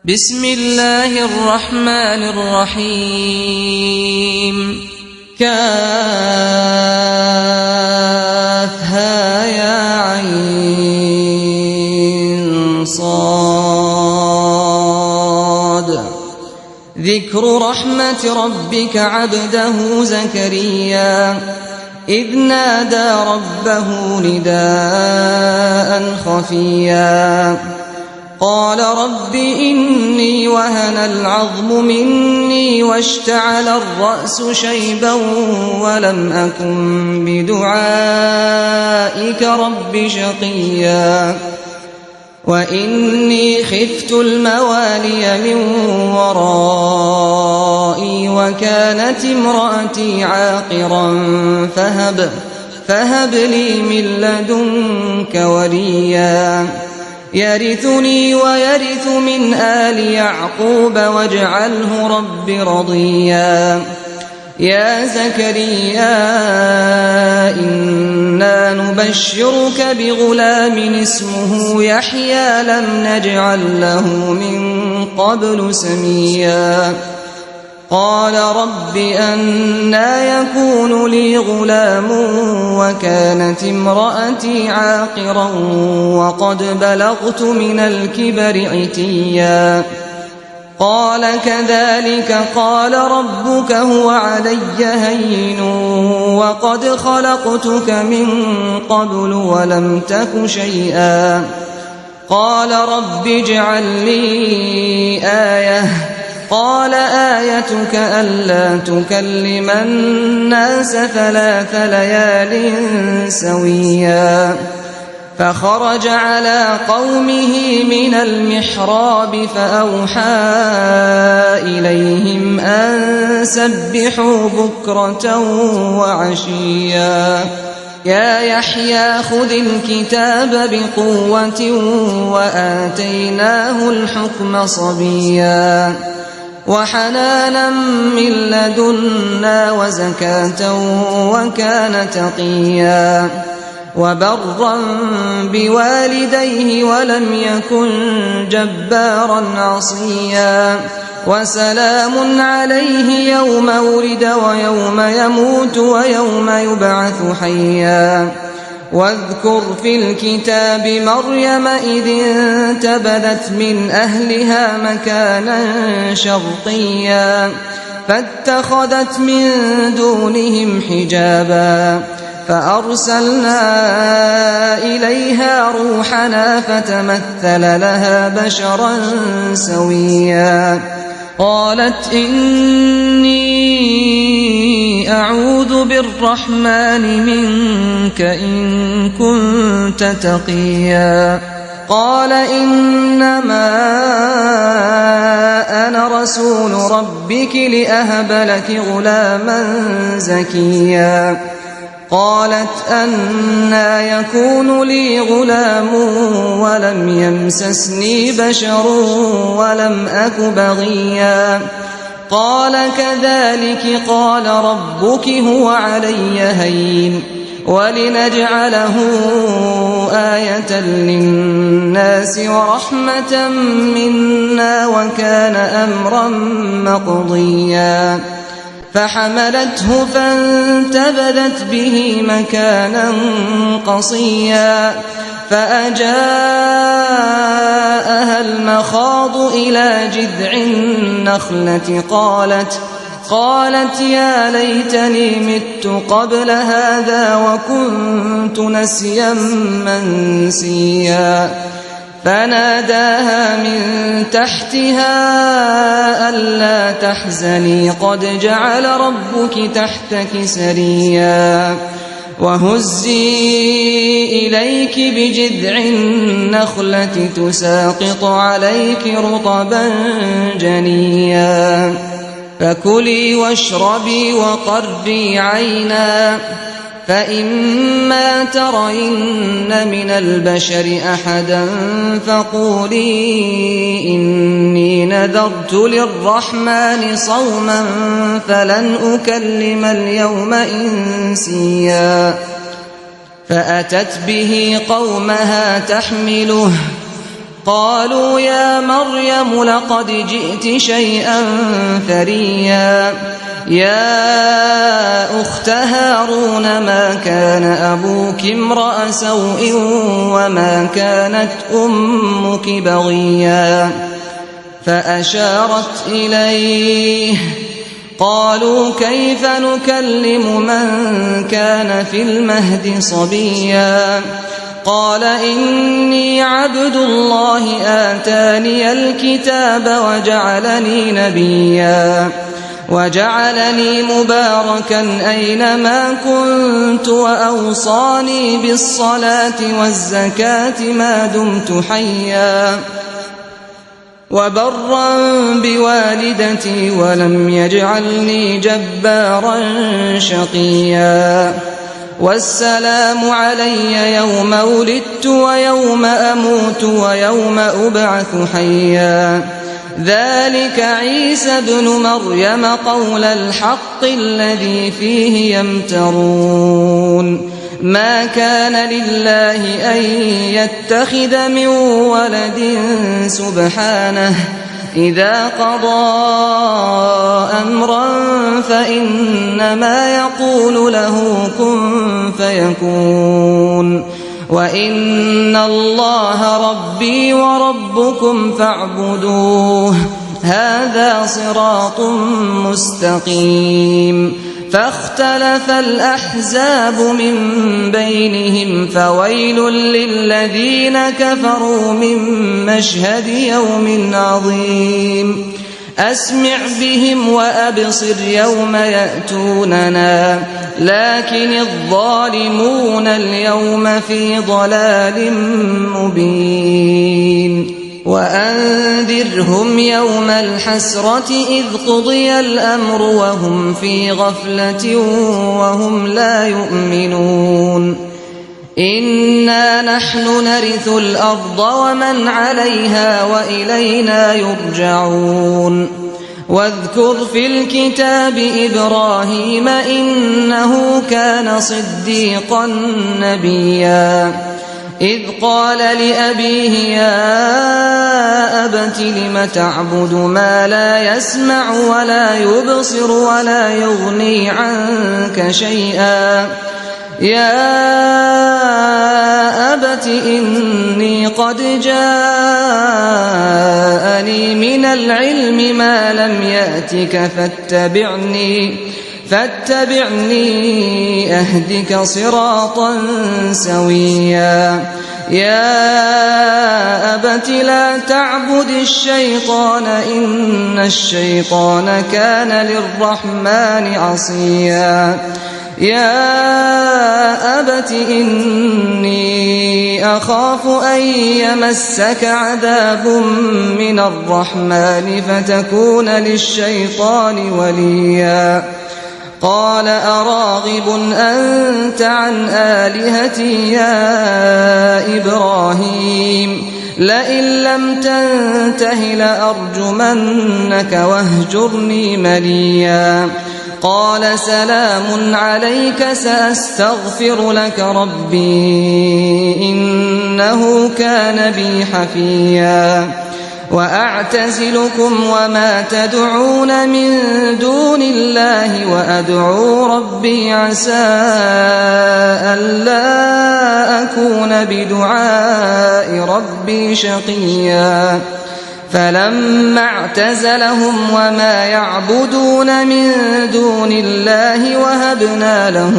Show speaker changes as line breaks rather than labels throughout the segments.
بسم الله الرحمن الرحيم كافها يا عين صاد ذكر رحمة ربك عبده زكريا إذ نادى ربه نداء خفيا قال رب إني وهن العظم مني واشتعل الرأس شيبا ولم أكن بدعائك رب شقيا وإني خفت الموالي من ورائي وكانت امرأتي عاقرا فهب لي من لدنك وليا يرثني ويرث من آل يعقوب واجعله رب رضيا يا زكريا إنا نبشرك بغلام اسمه يحيى لم نجعل له من قبل سميا قال رب أنى يكون لي غلام وكانت امرأتي عاقرا وقد بلغت من الكبر عتيا قال كذلك قال ربك هو علي هين وقد خلقتك من قبل ولم تك شيئا قال رب اجعل لي آية قال آيتك ألا تكلم الناس 3 ليال سويا فخرج على قومه من المحراب فأوحى إليهم أن سبحوا بكرة وعشيا يا يحيى خذ الكتاب بقوة وآتيناه الحكم صبيا وحنانا من لدنا وزكاة وكان تقيا وبرا بوالديه ولم يكن جبارا عصيا وسلام عليه يوم ولد ويوم يموت ويوم يبعث حيا واذكر في الكتاب مريم إذ انتبذت من أهلها مكانا شرقيا فاتخذت من دونهم حجابا فأرسلنا إليها روحنا فتمثل لها بشرا سويا قالت إني أعوذ بالرحمن منك إن كنت تقيا قال إنما أنا رسول ربك لأهب لك غلاما زكيا قالت أنى يكون لي غلام ولم يمسسني بشر ولم أك بغيا قال كذلك قال ربك هو علي هين ولنجعله آية للناس ورحمة منا وكان أمرا مقضيا فحملته فانتبذت به مكانا قصيا فأجاءها المخاض إلى جذع النخلة قالت يا ليتني مت قبل هذا وكنت نسيا منسيا فناداها من تحتها ألا تحزني قد جعل ربك تحتك سريا وهزي إليك بجذع النخلة تساقط عليك رطبا جنيا فكلي واشربي وقري عينا فإما ترين من البشر أحدا فقولي إني نذرت للرحمن صوما فلن أكلم اليوم إنسيا فأتت به قومها تحمله قالوا يا مريم لقد جئت شيئا فريا يا أخت هارون ما كان أبوك امرأ سوء وما كانت أمك بغيا فأشارت إليه قالوا كيف نكلم من كان في المهد صبيا قال إني عبد الله آتاني الكتاب وجعلني نبيا وجعلني مباركا أينما كنت وأوصاني بالصلاة والزكاة ما دمت حيا وبرا بوالدتي ولم يجعلني جبارا شقيا والسلام علي يوم ولدت ويوم أموت ويوم أبعث حيا ذلك عيسى ابن مريم قول الحق الذي فيه يمترون ما كان لله أن يتخذ من ولد سبحانه إذا قضى أمرا فإنما يقول له كن فيكون وإن الله ربي وربكم فاعبدوه هذا صراط مستقيم فاختلف الأحزاب من بينهم فويل للذين كفروا من مشهد يوم عظيم أسمع بهم وأبصر يوم يأتوننا لكن الظالمون اليوم في ضلال مبين وأنذرهم يوم الحسرة إذ قضي الأمر وهم في غفلة وهم لا يؤمنون إنا نحن نرث الأرض ومن عليها وإلينا يرجعون واذكر في الكتاب إبراهيم إنه كان صديقا نبيا إذ قال لأبيه يا أبت لم تعبد ما لا يسمع ولا يبصر ولا يغني عنك شيئا يا أبت إني قد جاءني من العلم ما لم يأتك فاتبعني أهدك صراطا سويا يا أبت لا تعبد الشيطان إن الشيطان كان للرحمن عصيا يا أبت إني أخاف أن يمسك عذاب من الرحمن فتكون للشيطان وليا قال أراغب أنت عن آلهتي يا إبراهيم لئن لم تنته لأرجمنك واهجرني مليا قال سلام عليك سأستغفر لك ربي إنه كان بي حفيا وأعتزلكم وما تدعون من دون الله وأدعو ربي عسى ألا أكون بدعاء ربي شقيا فلما اعتزلهم وما يعبدون من دون الله وهبنا له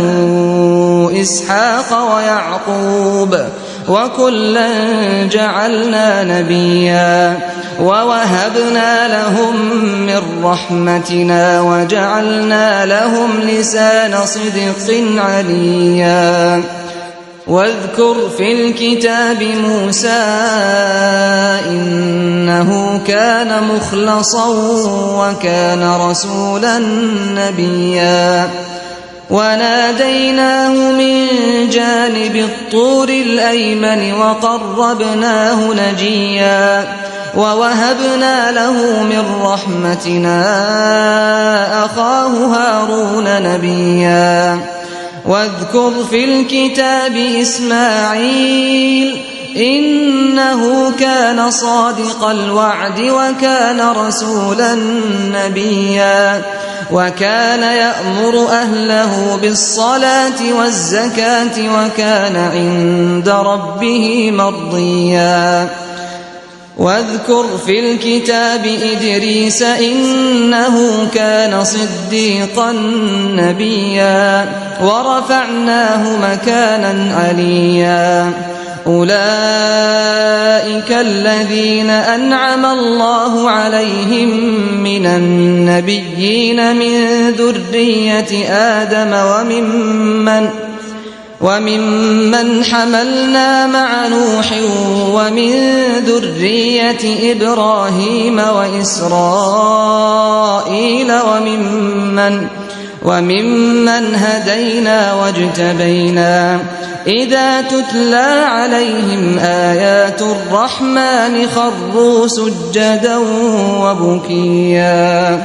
إسحاق ويعقوب وكلا جعلنا نبيا ووهبنا لهم من رحمتنا وجعلنا لهم لسان صدق عليا واذكر في الكتاب موسى إنه كان مخلصا وكان رسولا نبيا وناديناه من جانب الطور الأيمن وقربناه نجيا ووهبنا له من رحمتنا أخاه هارون نبيا واذكر في الكتاب إسماعيل إنه كان صادق الوعد وكان رسولا نبيا وكان يأمر أهله بالصلاة والزكاة وكان عند ربه مرضيا واذكر في الكتاب إدريس إنه كان صديقا نبيا ورفعناه مكانا عليا أولئك الذين أنعم الله عليهم من النبيين من ذرية آدم وممن حملنا مع نوح ومن ذرية إبراهيم وإسرائيل وممن هدينا واجتبينا إذا تتلى عليهم آيات الرحمن خروا سجدا وبكيا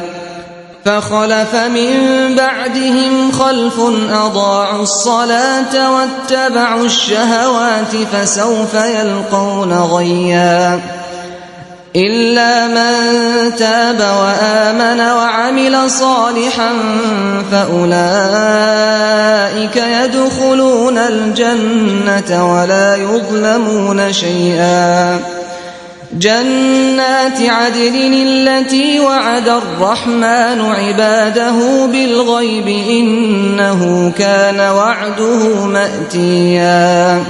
فخلف من بعدهم خلف أضاعوا الصلاة واتبعوا الشهوات فسوف يلقون غيا إلا من تاب وآمن وعمل صالحا فأولئك يدخلون الجنة ولا يظلمون شيئا جنات عدن التي وعد الرحمن عباده بالغيب إنه كان وعده مأتيا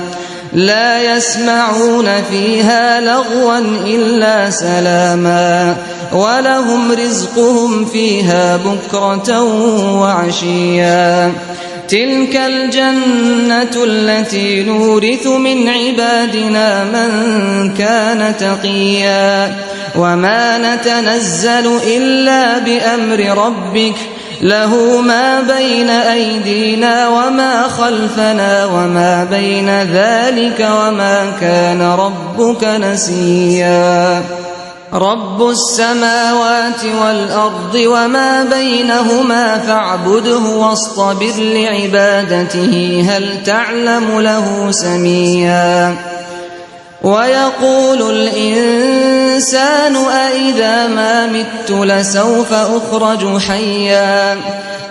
لا يسمعون فيها لغوا إلا سلاما ولهم رزقهم فيها بكرة وعشيا تلك الجنة التي نورث من عبادنا من كان تقيا وما نتنزل إلا بأمر ربك له ما بين أيدينا وما خلفنا وما بين ذلك وما كان ربك نسيا رب السماوات والأرض وما بينهما فاعبده واصطبر لعبادته هل تعلم له سميا ويقول الإنسان أإذا ما مت لسوف أخرج حيا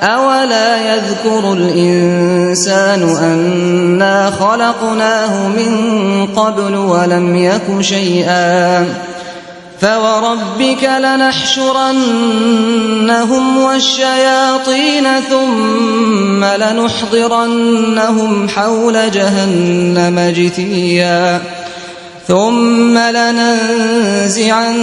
أولا يذكر الإنسان أنا خلقناه من قبل ولم يك شيئا فوربك لنحشرنهم والشياطين ثم لنحضرنهم حول جهنم جثيا ثم لننزعن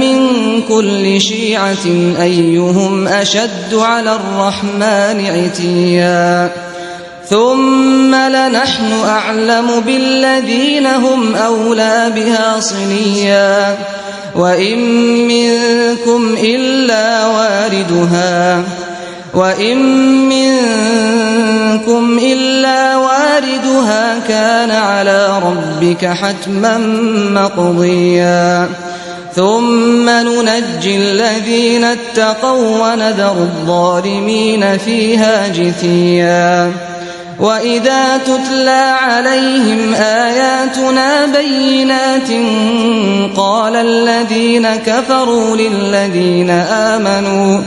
من كل شيعة أيهم أشد على الرحمن عتيا ثم لنحن أعلم بالذين هم أولى بها صليا وإن منكم إلا واردها كان على ربك حتما مقضيا ثم ننجي الذين اتقوا ونذر الظالمين فيها جثيا وإذا تتلى عليهم آياتنا بينات قال الذين كفروا للذين آمنوا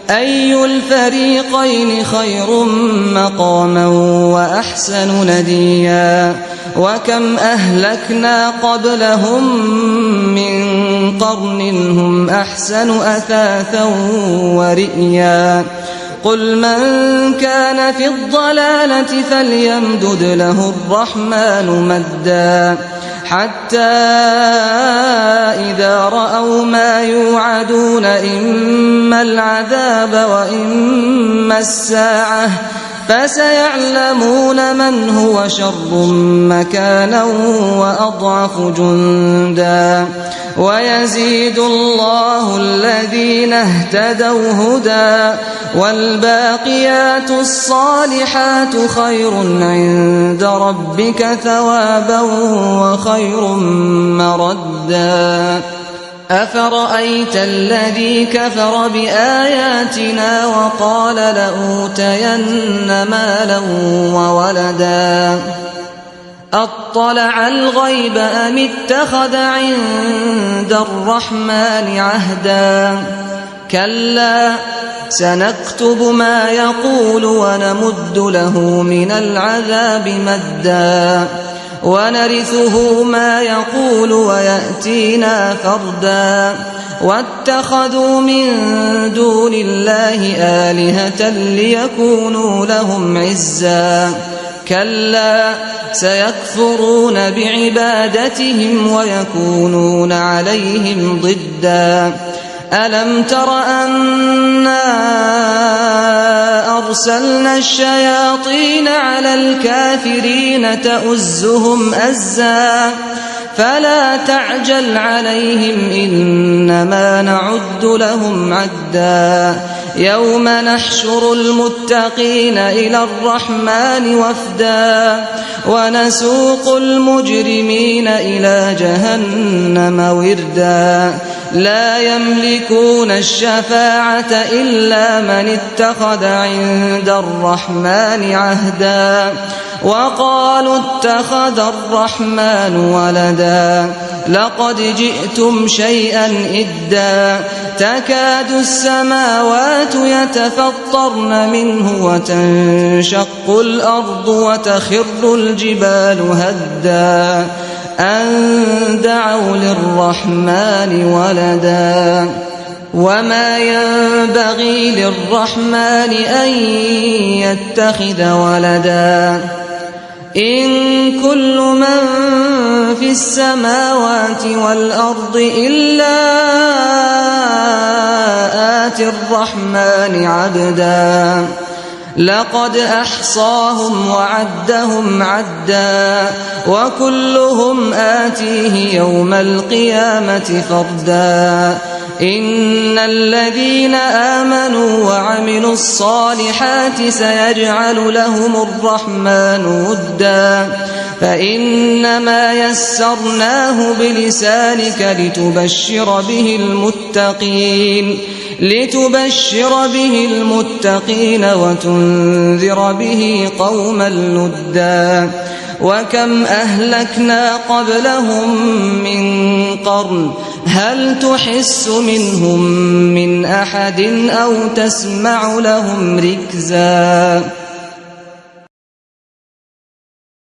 أي الفريقين خير مقاما وأحسن نديا وكم أهلكنا قبلهم من قرن هم أحسن أثاثا ورئيا قل من كان في الضلالة فليمدد له الرحمن مدا حتى إذا رأوا ما يوعدون إما العذاب وإما الساعة فسيعلمون من هو شر مكانا وأضعف جندا ويزيد الله الذين اهتدوا هدى والباقيات الصالحات خير عند ربك ثوابا وخير مردا أفرأيت الذي كفر بآياتنا وقال لأوتين مالا وولدا أطلع الغيب أم اتخذ عند الرحمن عهدا كلا سنكتب ما يقول ونمد له من العذاب مدا ونرثه ما يقول ويأتينا فردا واتخذوا من دون الله آلهة ليكونوا لهم عزا كلا سيكفرون بعبادتهم ويكونون عليهم ضدا ألم تر أنا أرسلنا الشياطين على الكافرين تؤزهم أزا فلا تعجل عليهم إنما نعد لهم عدا يوم نحشر المتقين إلى الرحمن وفدا ونسوق المجرمين إلى جهنم وردا لا يملكون الشفاعة إلا من اتخذ عند الرحمن عهدا وقالوا اتخذ الرحمن ولدا لقد جئتم شيئا إدا تكاد السماوات يتفطرن منه وتنشق الأرض وتخر الجبال هدا أن دعوا للرحمن ولدا وما ينبغي للرحمن أن يتخذ ولدا إن كل من في السماوات والأرض إلا آتي الرحمن عبدا لقد أحصاهم وعدهم عدا وكلهم آتيه يوم القيامة فردا إن الذين آمنوا وعملوا الصالحات سيجعل لهم الرحمن ودا فإنما يسرناه بلسانك لتبشر به المتقين وتنذر به قوما لدا وكم أهلكنا قبلهم من قرن هل تحس منهم من أحد أو تسمع لهم ركزا